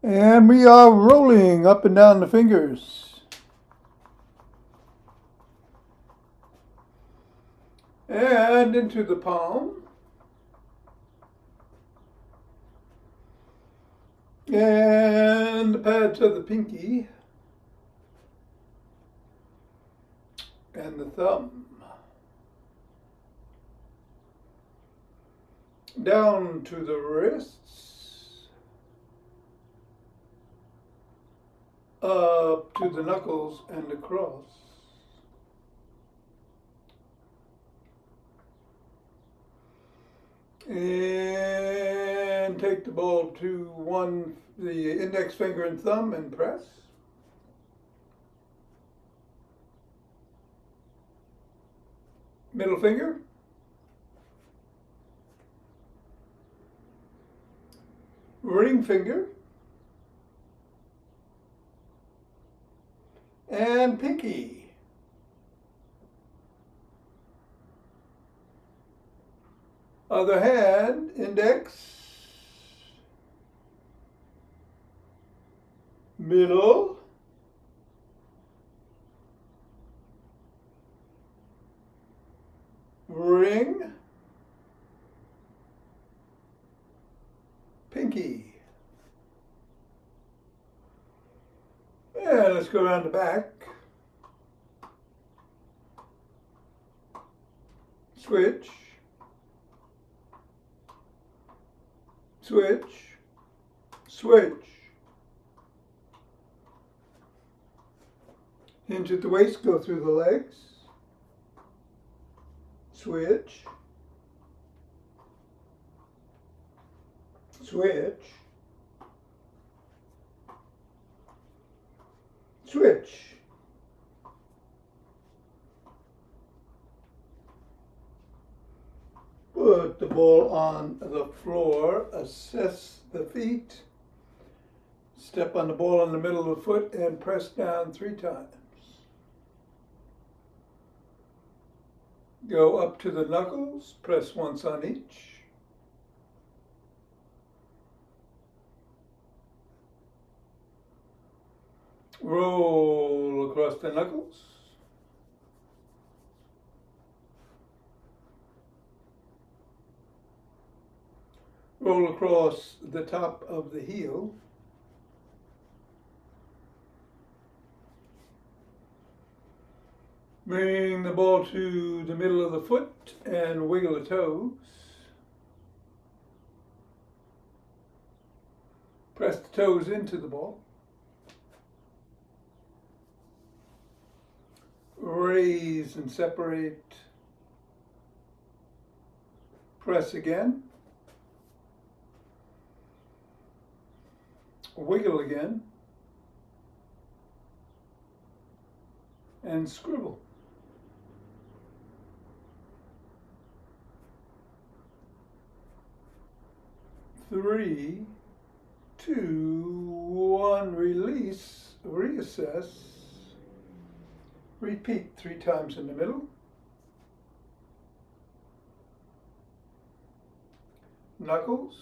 And we are rolling up and down the fingers. And into the palm. And the pads of the pinky. And the thumb. Down to the wrists. Up to the knuckles and across. And take the ball to the index finger and thumb and press. Middle finger. Ring finger. And pinky. Other hand, index, middle, ring, pinky. And let's go around the back. Switch. Switch. Switch. Hinge at the waist, go through the legs. Switch. Switch. Switch. Put the ball on the floor, assess the feet, step on the ball in the middle of the foot and press down 3 times. Go up to the knuckles, press once on each. Roll across the knuckles. Roll across the top of the heel. Bring the ball to the middle of the foot and wiggle the toes. Press the toes into the ball. Raise and separate. Press again. Wiggle again. And scribble. Three, 2, 1, release, reassess, repeat 3 times in the middle, knuckles,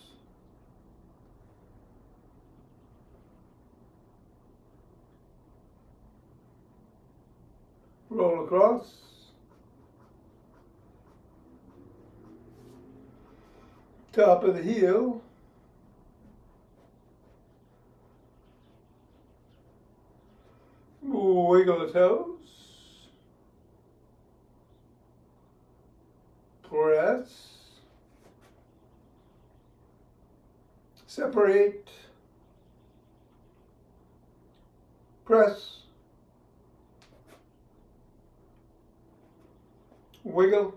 roll across, top of the heel, wiggle the toes, press, separate, press, wiggle,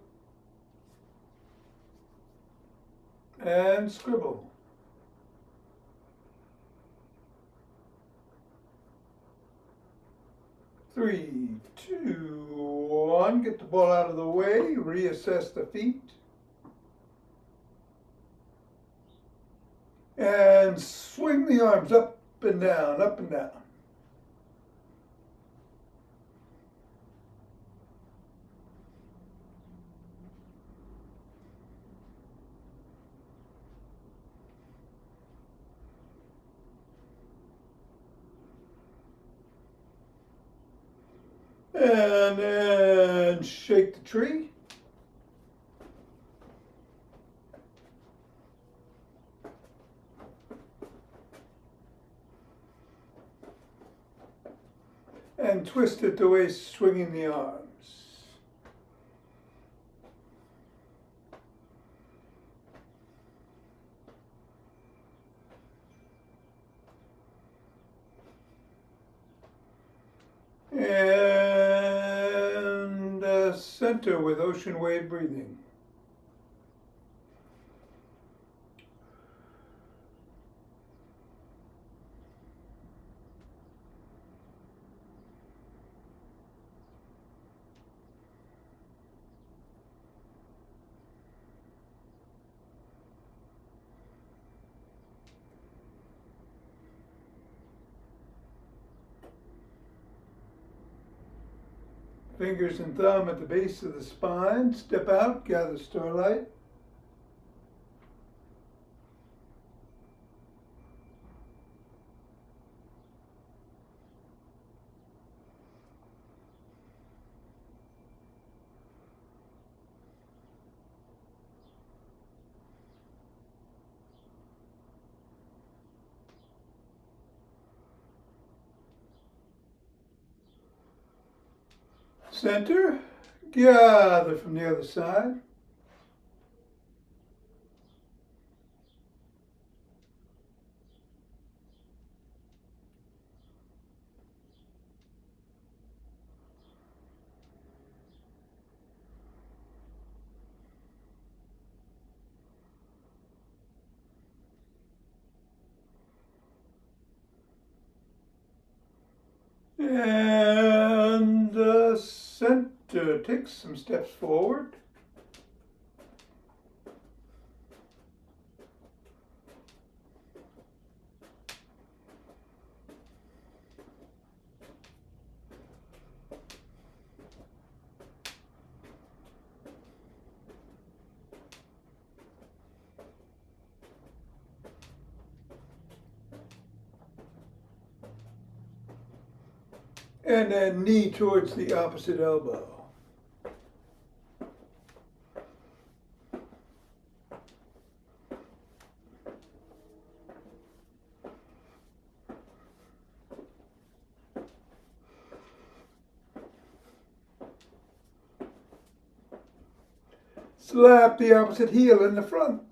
and scribble. 3, 2, 1, get the ball out of the way, reassess the feet, and swing the arms up and down, up and down. And then shake the tree. And twist it the way swinging the arms. And center with ocean wave breathing. Fingers and thumb at the base of the spine. Step out, gather starlight. Center, gather from the other side. And center, take some steps forward. And then knee towards the opposite elbow. Slap the opposite heel in the front.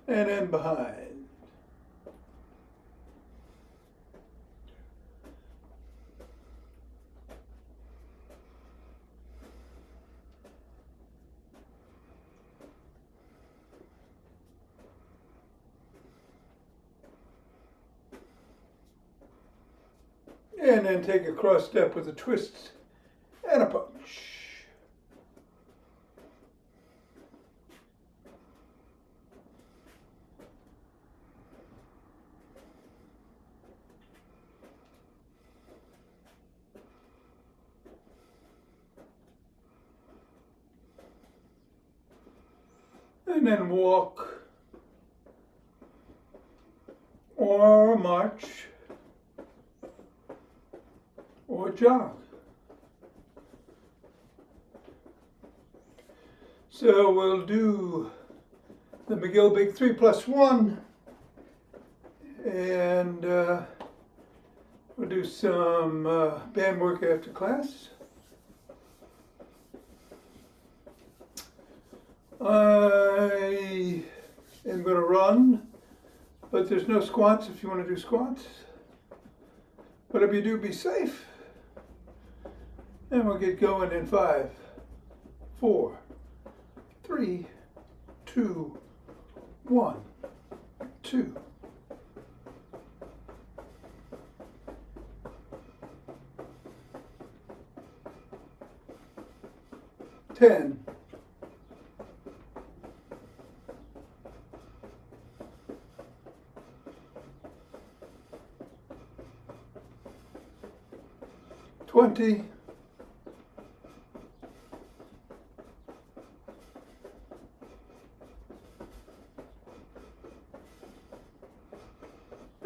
And then behind. And then take a cross step with a twist and a punch. And then walk or march or jog. So we'll do the McGill Big 3+1 and we'll do some band work after class. I am going to run, but there's no squats if you want to do squats. But if you do, be safe. And we'll get going in 5, 4, 3, 2, 1, 2. 10. 9. 20.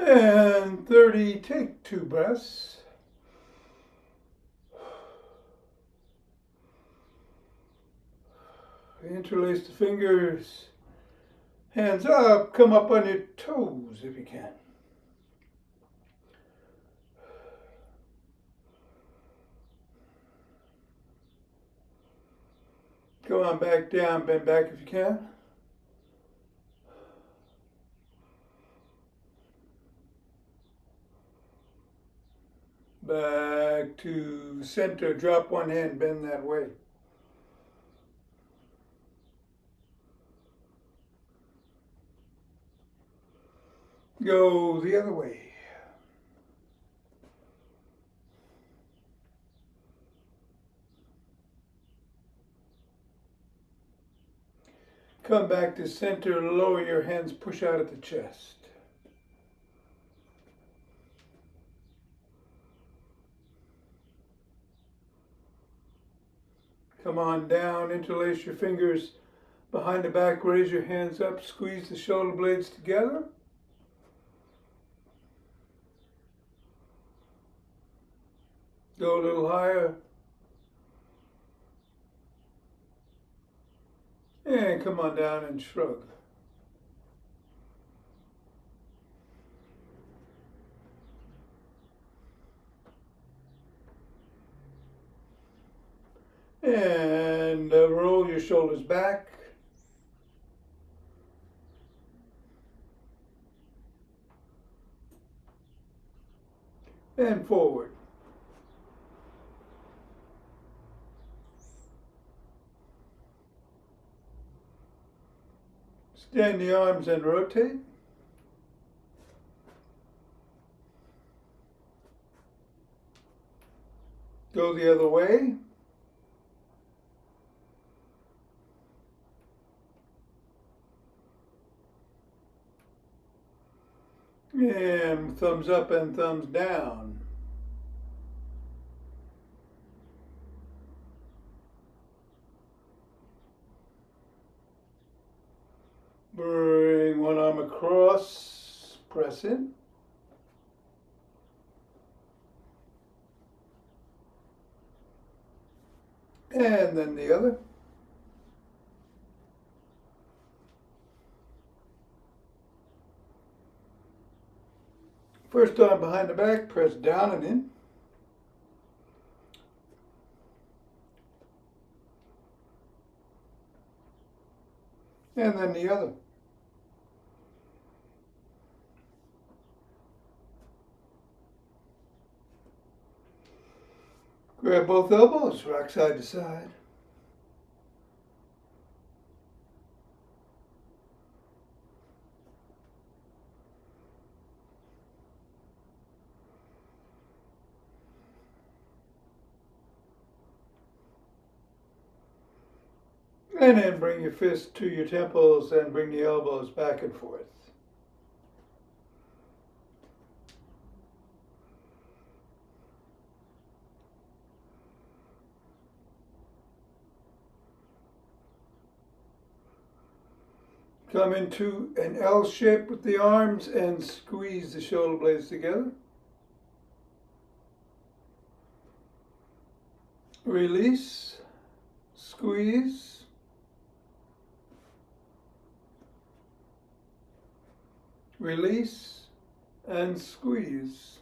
And 30, take 2 breaths. Interlace the fingers, hands up, come up on your toes if you can. Come on back down, bend back if you can. Back to center, drop one hand, bend that way. Go the other way. Come back to center, lower your hands, push out at the chest. Come on down, interlace your fingers behind the back, raise your hands up, squeeze the shoulder blades together. Go a little higher. And come on down and shrug. And roll your shoulders back. And forward. Extend the arms and rotate. Go the other way. And thumbs up and thumbs down. Bring one arm across, press in. And then the other. First arm behind the back, press down and in. And then the other. Grab both elbows, rock side to side. And then bring your fist to your temples and bring the elbows back and forth. Come into an L shape with the arms and squeeze the shoulder blades together. Release, squeeze. Release and squeeze.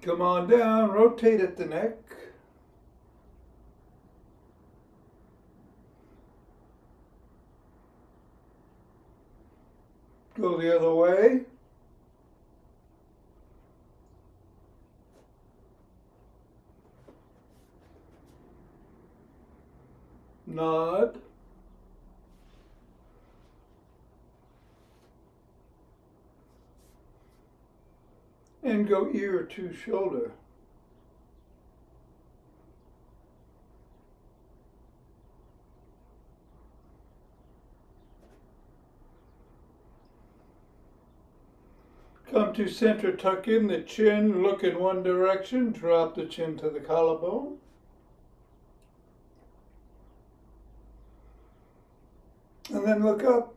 Come on down, rotate at the neck. Go the other way. Nod. And go ear to shoulder. Come to center, tuck in the chin, look in one direction, drop the chin to the collarbone. And then look up.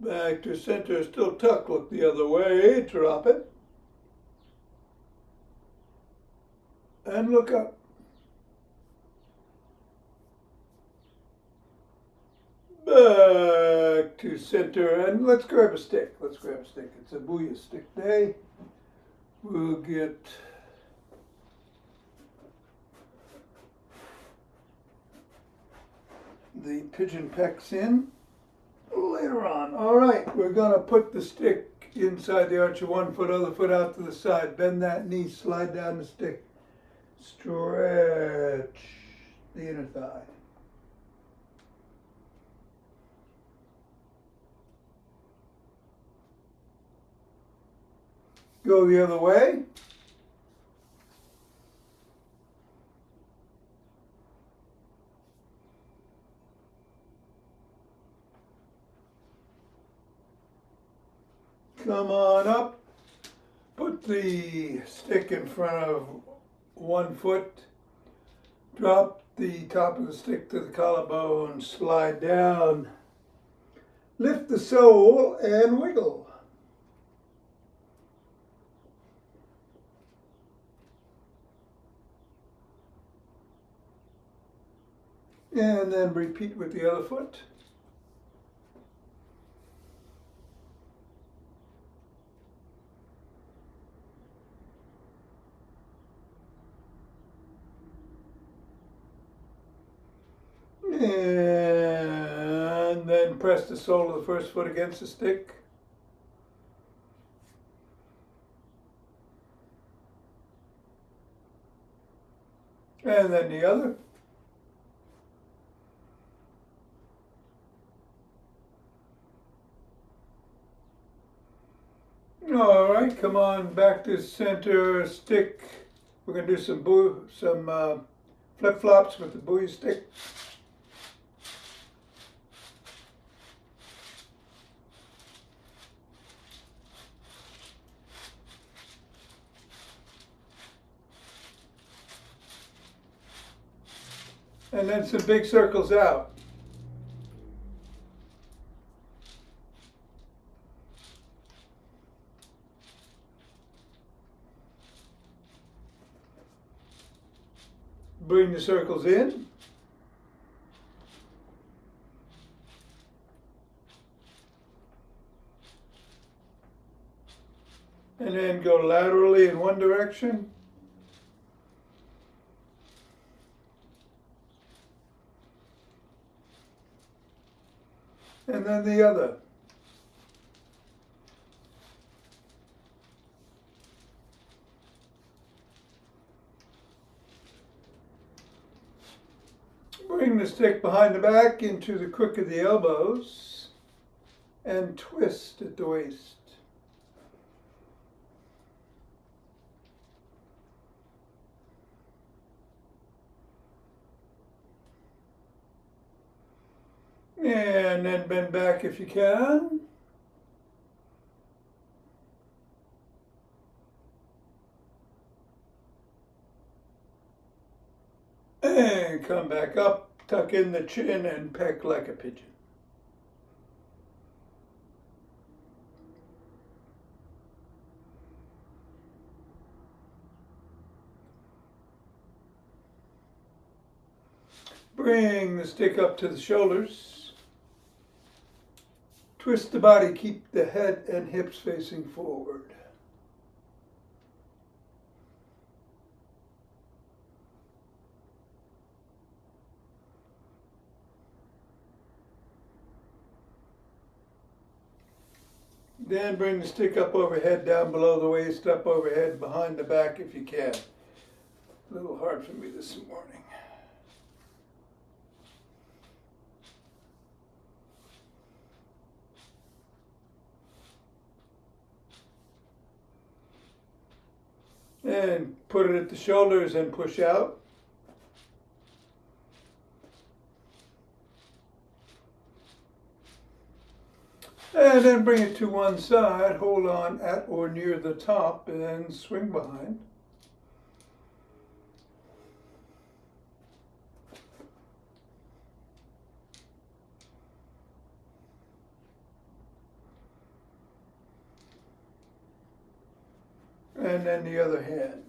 Back to center, still tuck, look the other way, drop it. And look up. Back to center, and let's grab a stick. Let's grab a stick. It's a booyah stick day. We'll get the pigeon pecks in later on. All right, we're going to put the stick inside the arch of 1 foot, other foot out to the side. Bend that knee, slide down the stick. Stretch the inner thigh. Go the other way. Come on up. Put the stick in front of 1 foot. Drop the top of the stick to the collarbone. Slide down. Lift the sole and wiggle. And then repeat with the other foot. And then press the sole of the first foot against the stick. And then the other. All right, come on back to center stick. We're going to do some flip-flops with the booyah stick. And then some big circles out. Bring the circles in. And then go laterally in one direction. And then the other. Bring the stick behind the back into the crook of the elbows and twist at the waist. And then bend back if you can. And come back up, tuck in the chin and peck like a pigeon. Bring the stick up to the shoulders. Twist the body, keep the head and hips facing forward. Then bring the stick up overhead, down below the waist, up overhead, behind the back if you can. A little hard for me this morning. And put it at the shoulders and push out. And then bring it to one side, hold on at or near the top, and swing behind. And then the other hand.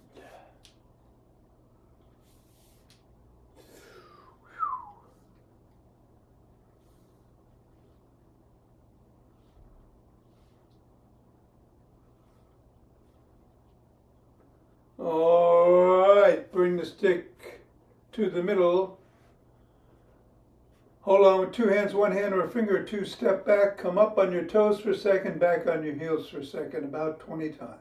All right, bring the stick to the middle. Hold on with two hands, one hand or a finger or two, step back, come up on your toes for a second, back on your heels for a second, about 20 times.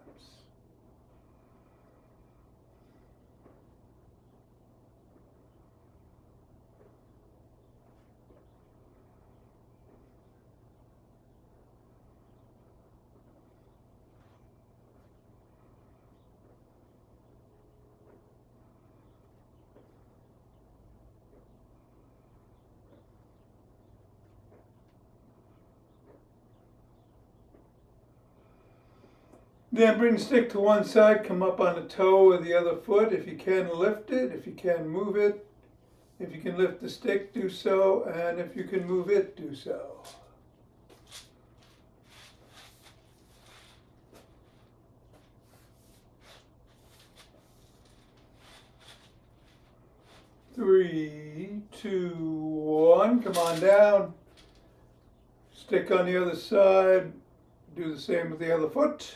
Then bring the stick to one side, come up on the toe of the other foot. If you can, lift it. If you can, move it. If you can lift the stick, do so. And if you can move it, do so. Three, two, one. Come on down. Stick on the other side. Do the same with the other foot.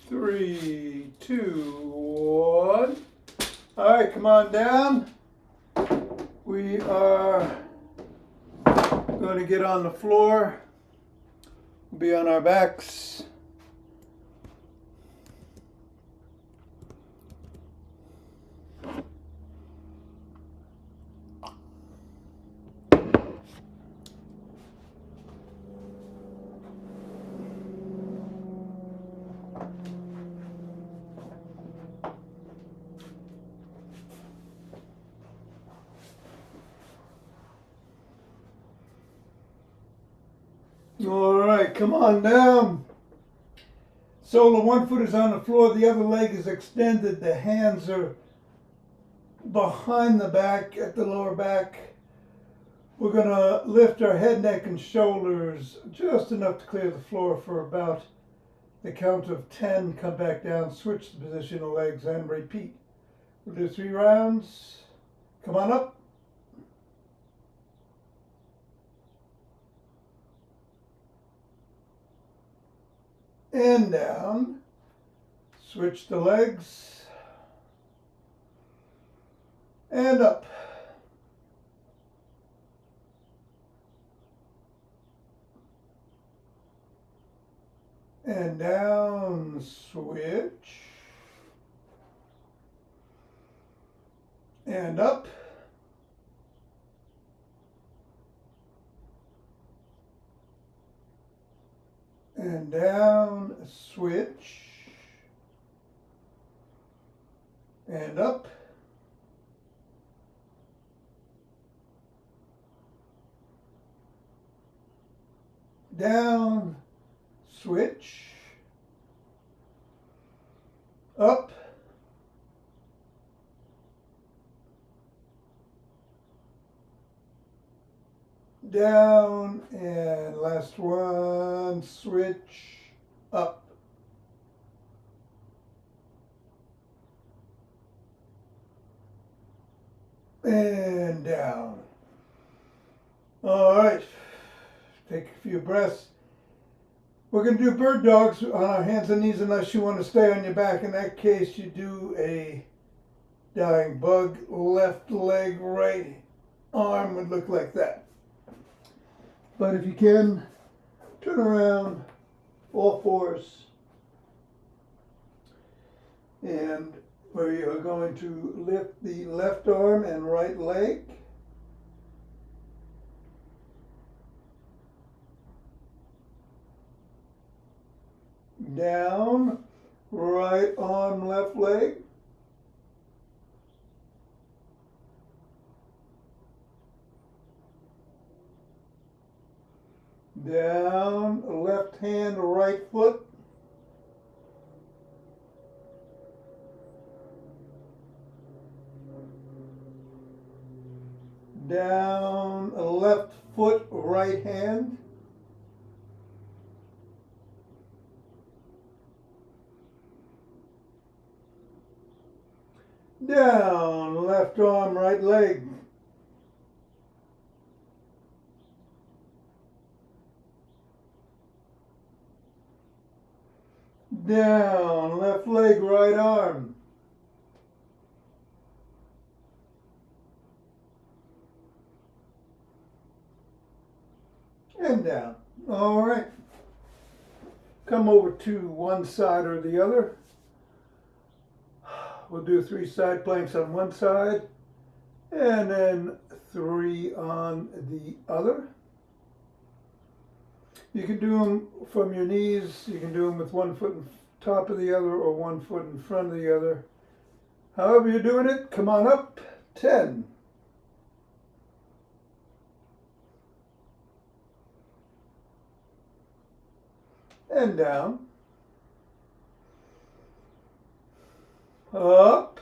Three, two, one. All right, come on down. We are going to get on the floor. We'll be on our backs. All right, come on down. Sole of one foot is on the floor, the other leg is extended. The hands are behind the back at the lower back. We're going to lift our head, neck, and shoulders just enough to clear the floor for about the count of 10. Come back down, switch the position of legs, and repeat. We'll do 3 rounds. Come on up. And down, switch the legs, and up. And down, switch, and up. And down, switch, and up, down, switch, up, down, and last one, switch, up. And down. All right, take a few breaths. We're going to do bird dogs on our hands and knees unless you want to stay on your back. In that case, you do a dying bug, left leg, right arm would look like that. But if you can, turn around, all fours, and where you are going to lift the left arm and right leg. down, right arm, left leg, down, left hand, right foot, down, left foot, right hand, down, left arm, right leg, down, left leg, right arm, and down. All right. Come over to one side or the other. We'll do 3 side planks on one side and then 3 on the other. You can do them from your knees. You can do them with 1 foot on top of the other or 1 foot in front of the other. However you're doing it, come on up. 10. And down. Up.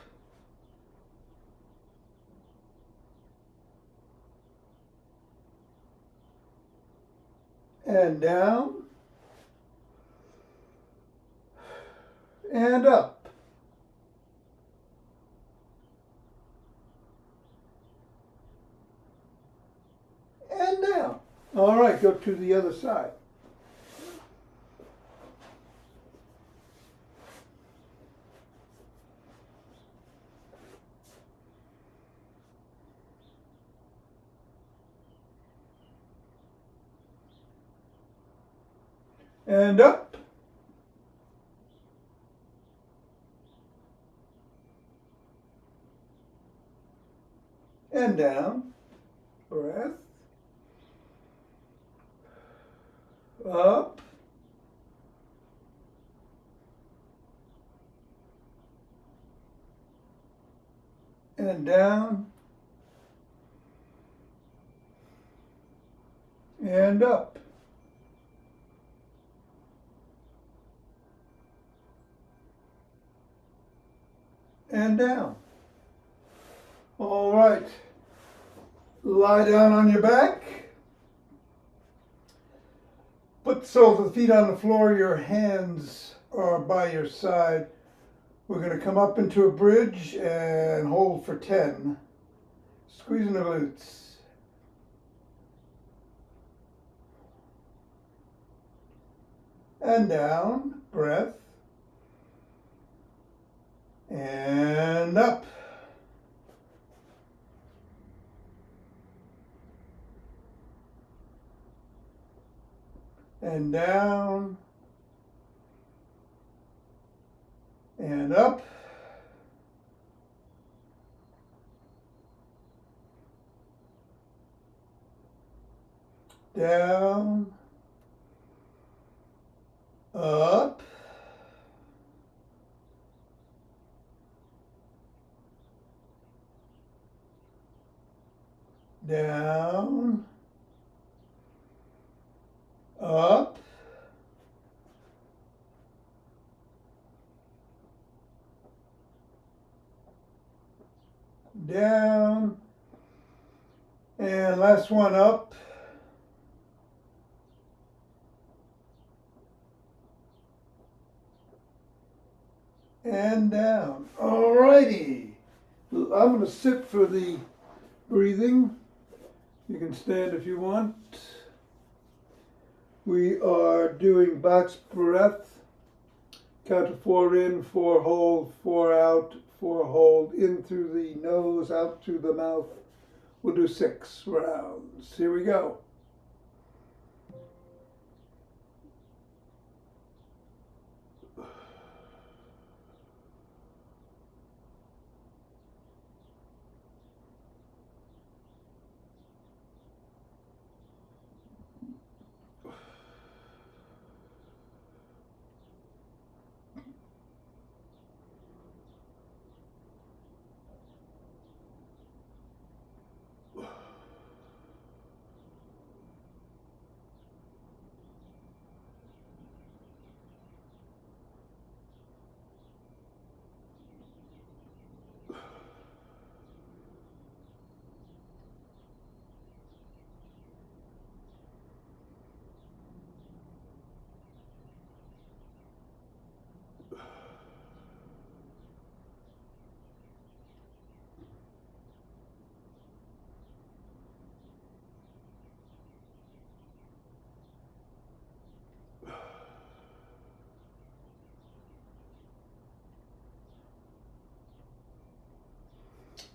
And down. And up. And down. All right, go to the other side. And up. And down. Breath. Up. And down. And up. And down. All right. Lie down on your back. Put the soles of the feet on the floor. Your hands are by your side. We're going to come up into a bridge and hold for 10. Squeezing the glutes. And down. Breath. And up. And down. And up. Down. Up. Down. Up. Down. And last one, up. And down. All righty. I'm going to sit for the breathing. You can stand if you want. We are doing box breath. Count to 4 in, 4 hold, 4 out, 4 hold, in through the nose, out through the mouth. We'll do 6 rounds. Here we go.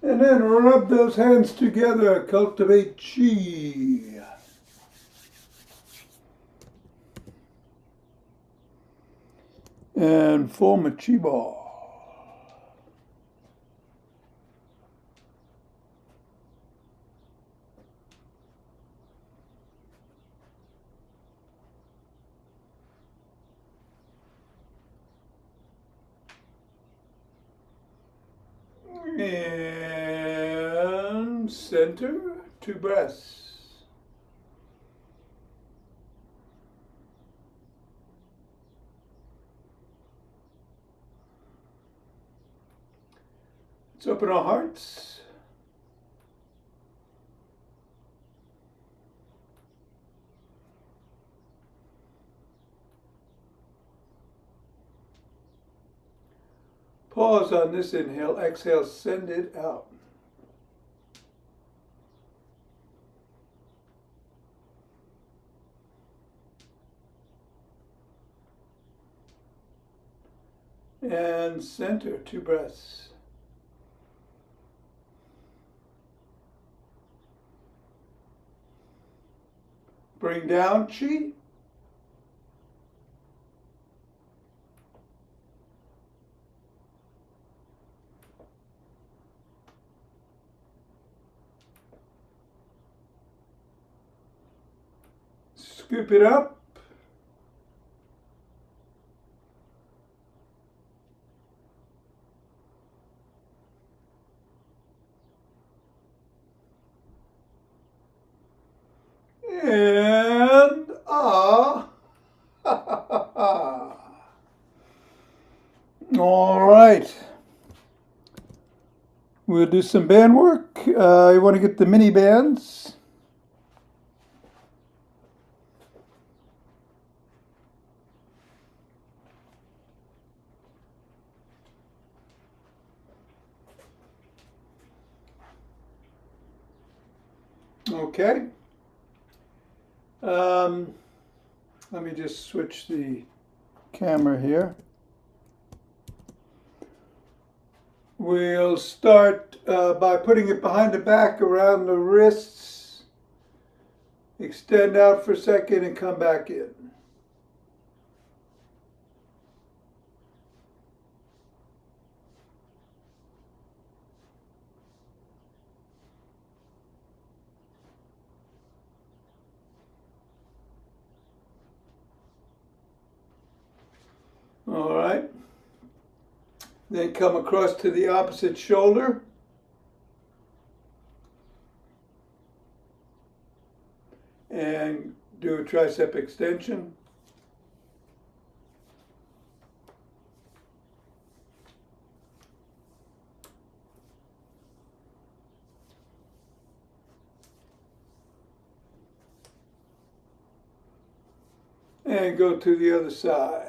And then rub those hands together, cultivate chi. And form a chi ball. And center, 2 breaths. Let's open our hearts. Pause on this inhale, exhale, send it out. And center, 2 breaths. Bring down chi. Scoop it up. And all right. We'll do some band work. You want to get the mini bands. Okay. Let me just switch the camera here. We'll start by putting it behind the back around the wrists. Extend out for a second and come back in. All right. Then come across to the opposite shoulder. And do a tricep extension. And go to the other side.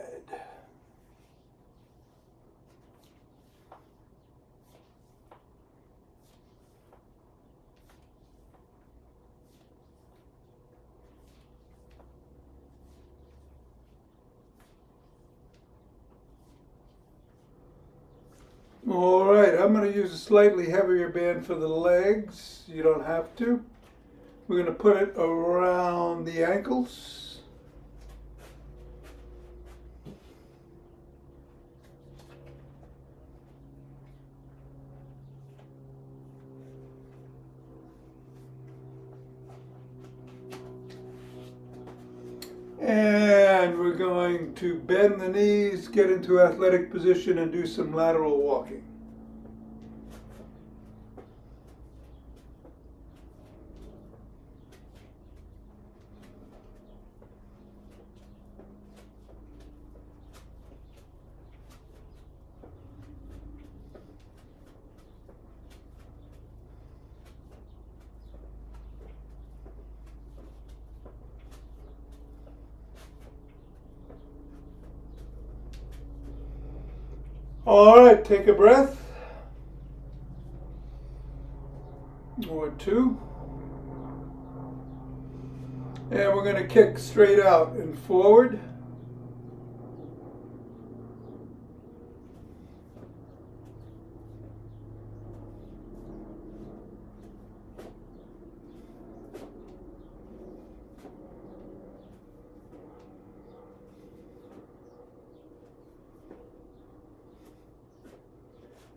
All right, I'm going to use a slightly heavier band for the legs. You don't have to. We're going to put it around the ankles. And we're going to bend the knees, get into athletic position, and do some lateral walking. All right, take a breath. Or 2. And we're going to kick straight out and forward.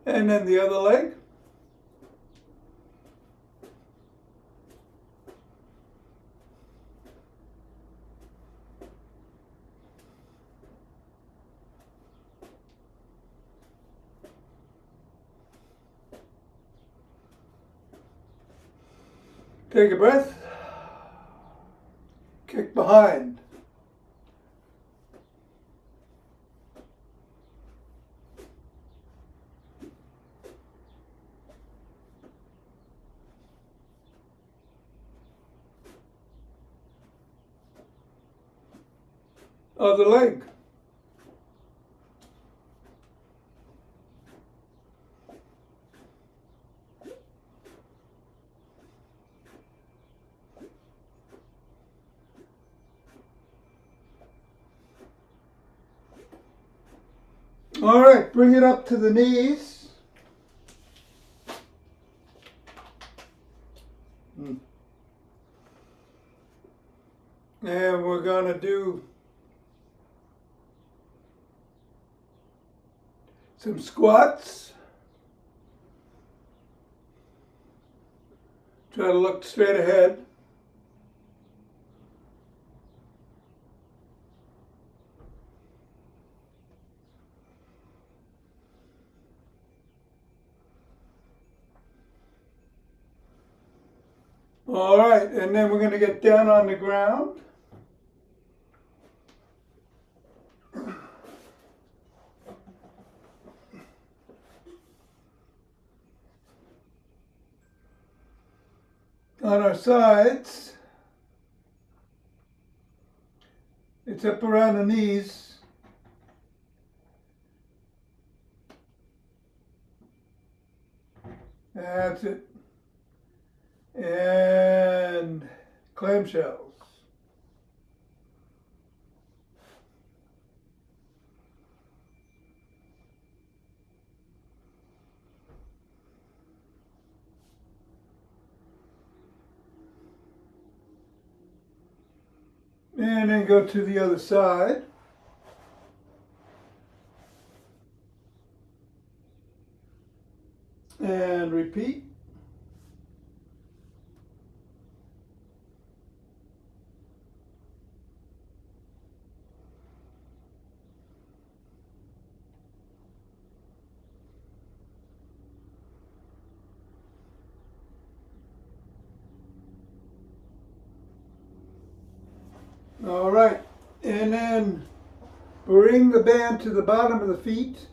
And then the other leg. Take a breath. Kick behind. Other leg. All right, bring it up to the knees. And we're going to do some squats. Try to look straight ahead. All right, and then we're going to get down on the ground. On our sides. It's up around the knees. That's it. And clamshells. And then go to the other side. And repeat. All right, and then bring the band to the bottom of the feet.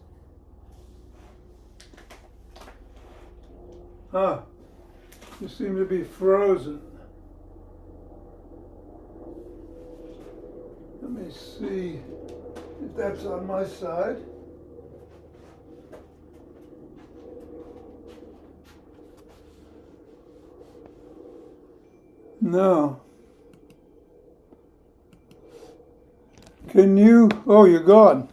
You seem to be frozen. Let me see if that's on my side. No. Can you? Oh, you're gone.